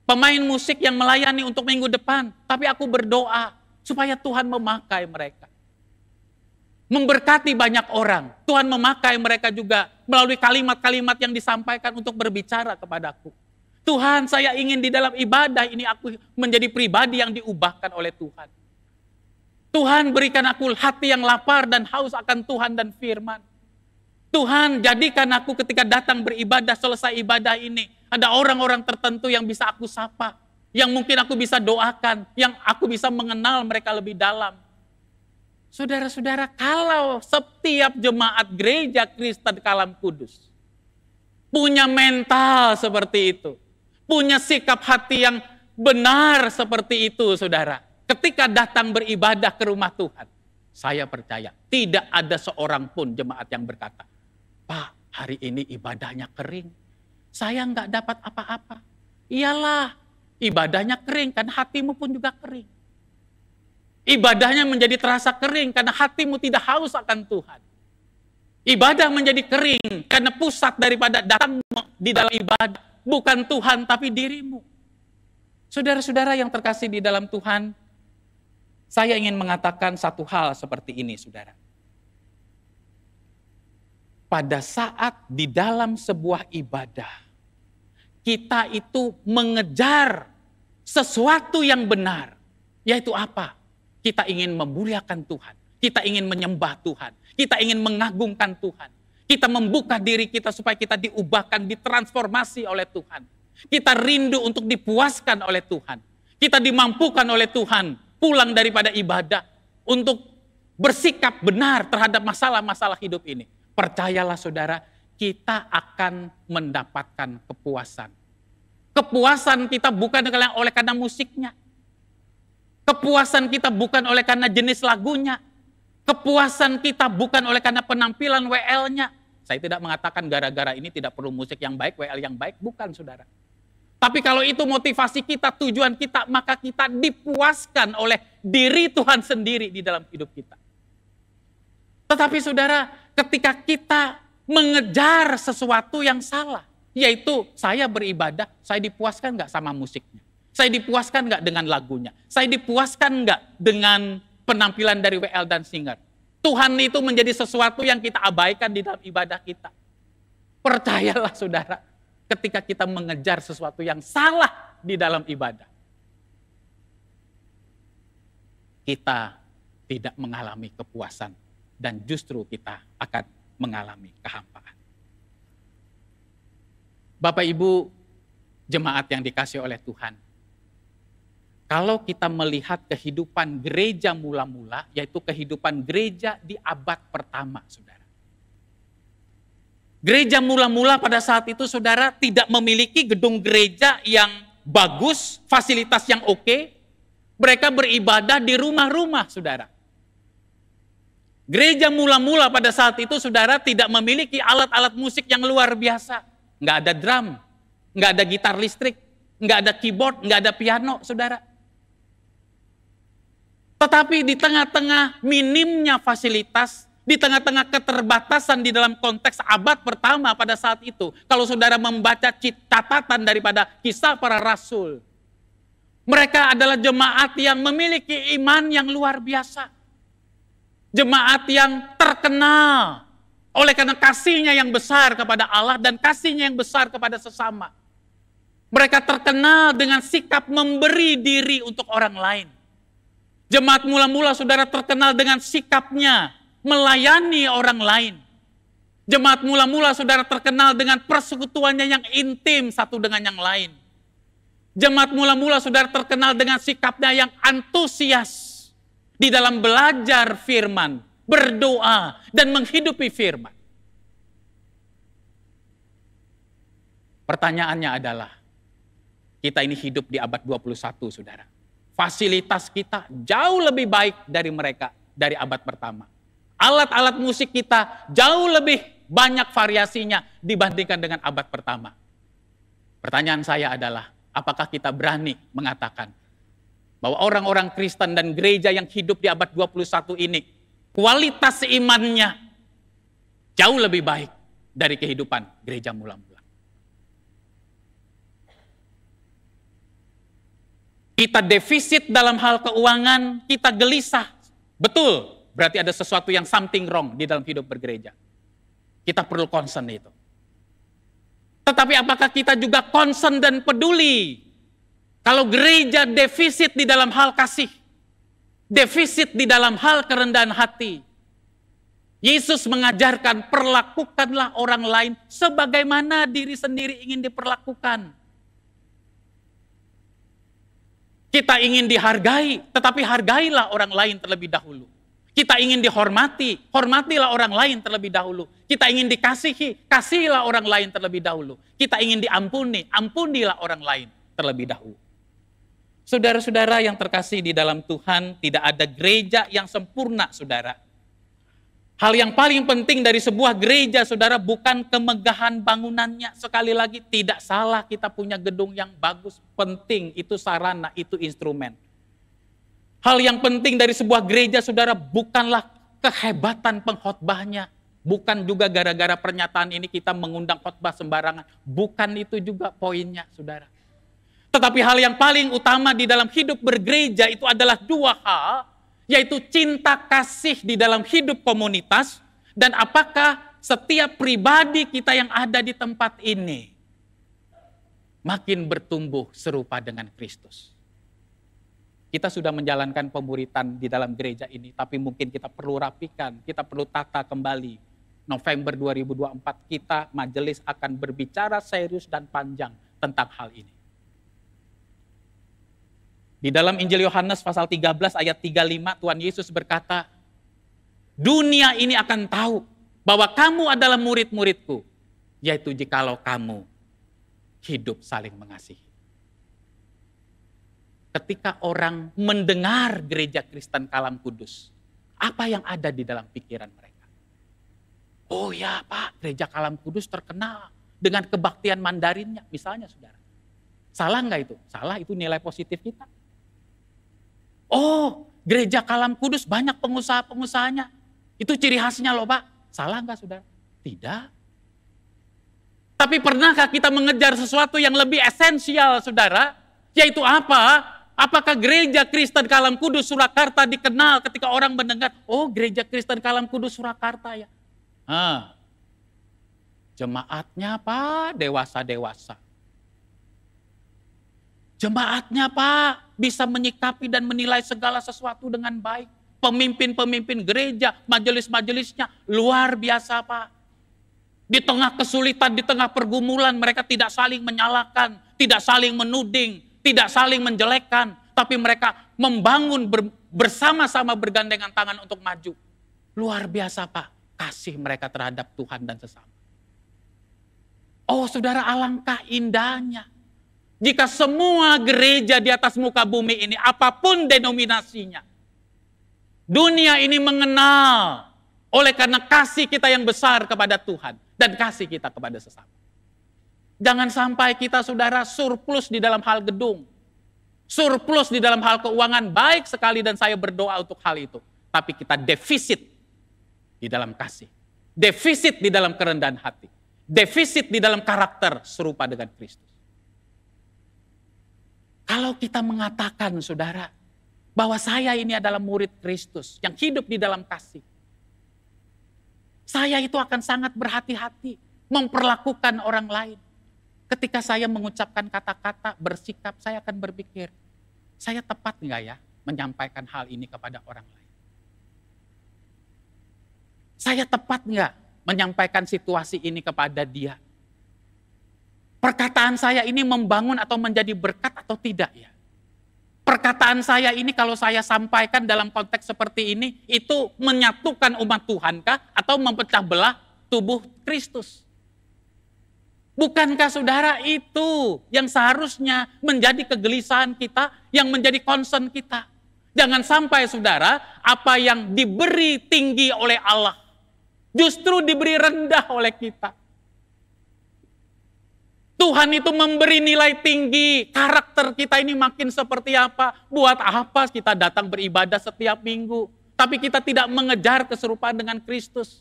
pemain musik yang melayani untuk minggu depan. Tapi aku berdoa supaya Tuhan memakai mereka. Memberkati banyak orang. Tuhan memakai mereka juga melalui kalimat-kalimat yang disampaikan untuk berbicara kepadaku. Tuhan, saya ingin di dalam ibadah ini aku menjadi pribadi yang diubahkan oleh Tuhan. Tuhan, berikan aku hati yang lapar dan haus akan Tuhan dan firman. Tuhan, jadikan aku ketika datang beribadah, selesai ibadah ini, ada orang-orang tertentu yang bisa aku sapa, yang mungkin aku bisa doakan, yang aku bisa mengenal mereka lebih dalam. Saudara-saudara, kalau setiap jemaat gereja Kristen Kalam Kudus punya mental seperti itu, punya sikap hati yang benar seperti itu, saudara, ketika datang beribadah ke rumah Tuhan, saya percaya tidak ada seorang pun jemaat yang berkata, "Pak, hari ini ibadahnya kering, saya nggak dapat apa-apa." Iyalah, ibadahnya kering kan hatimu pun juga kering. Ibadahnya menjadi terasa kering karena hatimu tidak haus akan Tuhan. Ibadah menjadi kering karena pusat daripada datangmu di dalam ibadah bukan Tuhan tapi dirimu. Saudara-saudara yang terkasih di dalam Tuhan, saya ingin mengatakan satu hal seperti ini, saudara. Pada saat di dalam sebuah ibadah, kita itu mengejar sesuatu yang benar. Yaitu apa? Kita ingin memuliakan Tuhan. Kita ingin menyembah Tuhan. Kita ingin mengagungkan Tuhan. Kita membuka diri kita supaya kita diubahkan, ditransformasi oleh Tuhan. Kita rindu untuk dipuaskan oleh Tuhan. Kita dimampukan oleh Tuhan pulang daripada ibadah untuk bersikap benar terhadap masalah-masalah hidup ini. Percayalah saudara, kita akan mendapatkan kepuasan. Kepuasan kita bukan oleh karena musiknya. Kepuasan kita bukan oleh karena jenis lagunya. Kepuasan kita bukan oleh karena penampilan WL-nya. Saya tidak mengatakan gara-gara ini tidak perlu musik yang baik, WL yang baik. Bukan, saudara. Tapi kalau itu motivasi kita, tujuan kita, maka kita dipuaskan oleh diri Tuhan sendiri di dalam hidup kita. Tetapi saudara, ketika kita mengejar sesuatu yang salah, yaitu saya beribadah, saya dipuaskan nggak sama musiknya? Saya dipuaskan nggak dengan lagunya? Saya dipuaskan nggak dengan penampilan dari WL dan singer? Tuhan itu menjadi sesuatu yang kita abaikan di dalam ibadah kita. Percayalah saudara, ketika kita mengejar sesuatu yang salah di dalam ibadah, kita tidak mengalami kepuasan dan justru kita akan mengalami kehampaan. Bapak Ibu jemaat yang dikasihi oleh Tuhan, kalau kita melihat kehidupan gereja mula-mula, yaitu kehidupan gereja di abad pertama, saudara. Gereja mula-mula pada saat itu, saudara, tidak memiliki gedung gereja yang bagus, fasilitas yang oke. Mereka beribadah di rumah-rumah, saudara. Gereja mula-mula pada saat itu, saudara, tidak memiliki alat-alat musik yang luar biasa. Nggak ada drum, nggak ada gitar listrik, nggak ada keyboard, nggak ada piano, saudara. Tetapi di tengah-tengah minimnya fasilitas, di tengah-tengah keterbatasan di dalam konteks abad pertama pada saat itu, kalau saudara membaca catatan daripada Kisah Para Rasul, mereka adalah jemaat yang memiliki iman yang luar biasa. Jemaat yang terkenal oleh karena kasihnya yang besar kepada Allah dan kasihnya yang besar kepada sesama. Mereka terkenal dengan sikap memberi diri untuk orang lain. Jemaat mula-mula saudara terkenal dengan sikapnya melayani orang lain. Jemaat mula-mula saudara terkenal dengan persekutuannya yang intim satu dengan yang lain. Jemaat mula-mula saudara terkenal dengan sikapnya yang antusias di dalam belajar firman, berdoa, dan menghidupi firman. Pertanyaannya adalah, kita ini hidup di abad 21, saudara. Fasilitas kita jauh lebih baik dari mereka, dari abad pertama. Alat-alat musik kita jauh lebih banyak variasinya dibandingkan dengan abad pertama. Pertanyaan saya adalah, apakah kita berani mengatakan bahwa orang-orang Kristen dan gereja yang hidup di abad 21 ini, kualitas imannya jauh lebih baik dari kehidupan gereja mula-mula? Kita defisit dalam hal keuangan, kita gelisah. Betul, berarti ada sesuatu yang something wrong di dalam hidup bergereja. Kita perlu concern itu. Tetapi apakah kita juga concern dan peduli kalau gereja defisit di dalam hal kasih, defisit di dalam hal kerendahan hati, Yesus mengajarkan, perlakukanlah orang lain sebagaimana diri sendiri ingin diperlakukan. Kita ingin dihargai, tetapi hargailah orang lain terlebih dahulu. Kita ingin dihormati, hormatilah orang lain terlebih dahulu. Kita ingin dikasihi, kasihilah orang lain terlebih dahulu. Kita ingin diampuni, ampunilah orang lain terlebih dahulu. Saudara-saudara yang terkasih di dalam Tuhan, tidak ada gereja yang sempurna, saudara. Hal yang paling penting dari sebuah gereja, saudara, bukan kemegahan bangunannya. Sekali lagi, tidak salah kita punya gedung yang bagus. Penting, itu sarana, itu instrumen. Hal yang penting dari sebuah gereja, saudara, bukanlah kehebatan pengkhotbahnya. Bukan juga gara-gara pernyataan ini kita mengundang khotbah sembarangan. Bukan itu juga poinnya, saudara. Tetapi hal yang paling utama di dalam hidup bergereja itu adalah dua hal, yaitu cinta kasih di dalam hidup komunitas, dan apakah setiap pribadi kita yang ada di tempat ini makin bertumbuh serupa dengan Kristus. Kita sudah menjalankan pemuritan di dalam gereja ini, tapi mungkin kita perlu rapikan, kita perlu tata kembali. November 2024 kita majelis akan berbicara serius dan panjang tentang hal ini. Di dalam Injil Yohanes pasal 13 ayat 35 Tuhan Yesus berkata, dunia ini akan tahu bahwa kamu adalah murid-muridku, yaitu jikalau kamu hidup saling mengasihi. Ketika orang mendengar gereja Kristen Kalam Kudus, apa yang ada di dalam pikiran mereka? Oh ya Pak, gereja Kalam Kudus terkenal dengan kebaktian Mandarinnya, misalnya saudara. Salah nggak itu? Salah, itu nilai positif kita. Oh, gereja Kalam Kudus banyak pengusaha-pengusahanya. Itu ciri khasnya loh Pak. Salah nggak saudara? Tidak. Tapi pernahkah kita mengejar sesuatu yang lebih esensial saudara? Yaitu apa? Apakah gereja Kristen Kalam Kudus Surakarta dikenal ketika orang mendengar, oh gereja Kristen Kalam Kudus Surakarta ya. Jemaatnya Pak, dewasa-dewasa. Jemaatnya Pak, bisa menyikapi dan menilai segala sesuatu dengan baik. Pemimpin-pemimpin gereja, majelis-majelisnya luar biasa Pak. Di tengah kesulitan, di tengah pergumulan, mereka tidak saling menyalahkan, tidak saling menuding, tidak saling menjelekkan, tapi mereka membangun bersama-sama bergandengan tangan untuk maju. Luar biasa Pak, kasih mereka terhadap Tuhan dan sesama. Oh saudara, alangkah indahnya jika semua gereja di atas muka bumi ini, apapun denominasinya, dunia ini mengenal oleh karena kasih kita yang besar kepada Tuhan dan kasih kita kepada sesama. Jangan sampai kita saudara surplus di dalam hal gedung, surplus di dalam hal keuangan, baik sekali dan saya berdoa untuk hal itu. Tapi kita defisit di dalam kasih, defisit di dalam kerendahan hati, defisit di dalam karakter serupa dengan Kristus. Kalau kita mengatakan saudara, bahwa saya ini adalah murid Kristus yang hidup di dalam kasih, saya itu akan sangat berhati-hati memperlakukan orang lain. Ketika saya mengucapkan kata-kata, bersikap, saya akan berpikir, saya tepat enggak ya menyampaikan hal ini kepada orang lain? Saya tepat enggak menyampaikan situasi ini kepada dia? Perkataan saya ini membangun atau menjadi berkat atau tidak ya? Perkataan saya ini kalau saya sampaikan dalam konteks seperti ini, itu menyatukan umat Tuhan kah? Atau memecah belah tubuh Kristus? Bukankah saudara itu yang seharusnya menjadi kegelisahan kita, yang menjadi concern kita? Jangan sampai saudara, apa yang diberi tinggi oleh Allah, justru diberi rendah oleh kita. Tuhan itu memberi nilai tinggi, karakter kita ini makin seperti apa. Buat apa kita datang beribadah setiap minggu, tapi kita tidak mengejar keserupaan dengan Kristus.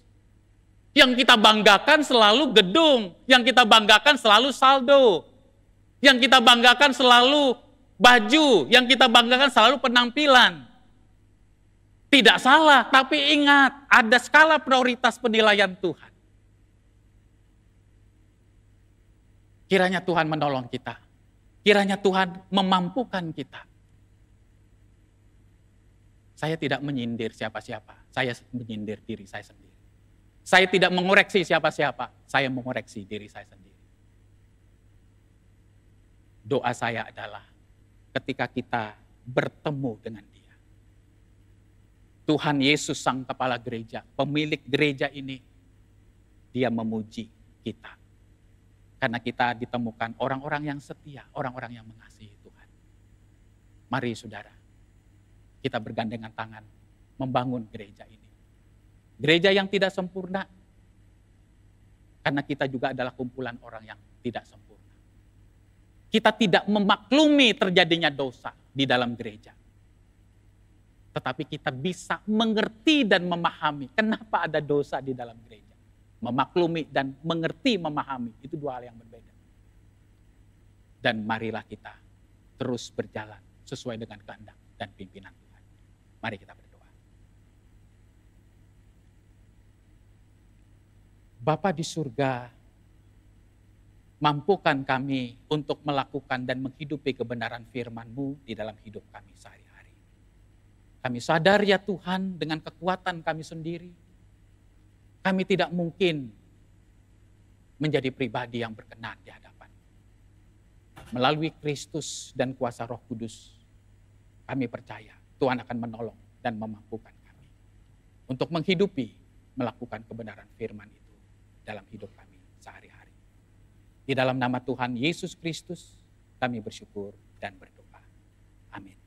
Yang kita banggakan selalu gedung, yang kita banggakan selalu saldo, yang kita banggakan selalu baju, yang kita banggakan selalu penampilan. Tidak salah, tapi ingat, ada skala prioritas penilaian Tuhan. Kiranya Tuhan menolong kita. Kiranya Tuhan memampukan kita. Saya tidak menyindir siapa-siapa. Saya menyindir diri saya sendiri. Saya tidak mengoreksi siapa-siapa, saya mengoreksi diri saya sendiri. Doa saya adalah ketika kita bertemu dengan Dia. Tuhan Yesus Sang Kepala Gereja, pemilik gereja ini, Dia memuji kita. Karena kita ditemukan orang-orang yang setia, orang-orang yang mengasihi Tuhan. Mari saudara, kita bergandengan tangan membangun gereja ini. Gereja yang tidak sempurna, karena kita juga adalah kumpulan orang yang tidak sempurna. Kita tidak memaklumi terjadinya dosa di dalam gereja. Tetapi kita bisa mengerti dan memahami kenapa ada dosa di dalam gereja. Memaklumi dan mengerti, memahami, itu dua hal yang berbeda. Dan marilah kita terus berjalan sesuai dengan kehendak dan pimpinan Tuhan. Mari kita berdoa. Bapa di surga, mampukan kami untuk melakukan dan menghidupi kebenaran firman-Mu di dalam hidup kami sehari-hari. Kami sadar ya Tuhan, dengan kekuatan kami sendiri, kami tidak mungkin menjadi pribadi yang berkenan di hadapan. Melalui Kristus dan kuasa Roh Kudus, kami percaya Tuhan akan menolong dan memampukan kami untuk menghidupi, melakukan kebenaran firman itu dalam hidup kami sehari-hari. Di dalam nama Tuhan Yesus Kristus, kami bersyukur dan berdoa. Amin.